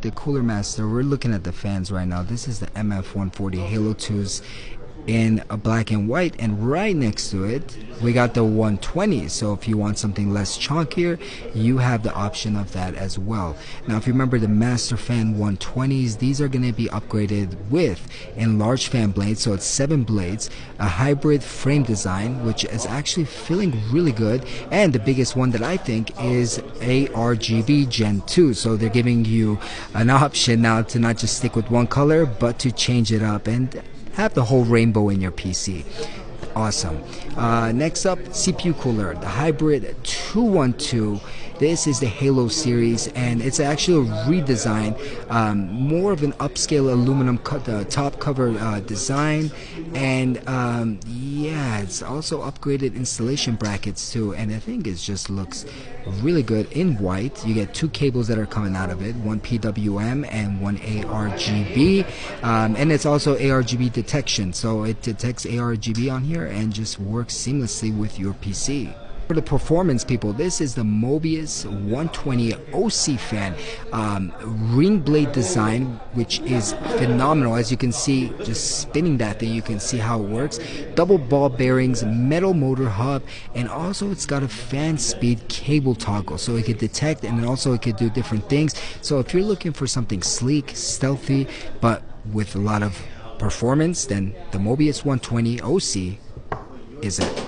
the Cooler Master, we're looking at the fans right now. This is the MF140 Halo 2s in a black and white, and right next to it we got the 120. So if you want something less chunkier, you have the option of that as well. Now if you remember the Master Fan 120s, these are going to be upgraded with enlarged fan blades, so it's 7 blades, a hybrid frame design which is actually feeling really good, and the biggest one that I think is ARGB Gen 2. So they're giving you an option now to not just stick with one color but to change it up and have the whole rainbow in your PC. Awesome. Next up, CPU cooler, the Hybrid 212. This is the Halo series, and it's actually a redesign, more of an upscale aluminum top cover design, and yeah, it's also upgraded installation brackets too, and I think it just looks really good in white. You get 2 cables that are coming out of it, one PWM and one ARGB, and it's also ARGB detection, so it detects ARGB on here and just works seamlessly with your PC. For the performance people, this is the Mobius 120 OC fan, ring blade design, which is phenomenal. As you can see, just spinning that thing, you can see how it works. Double ball bearings, metal motor hub, and also it's got a fan speed cable toggle, so it could detect and also it could do different things. So if you're looking for something sleek, stealthy, but with a lot of performance, then the Mobius 120 OC is it.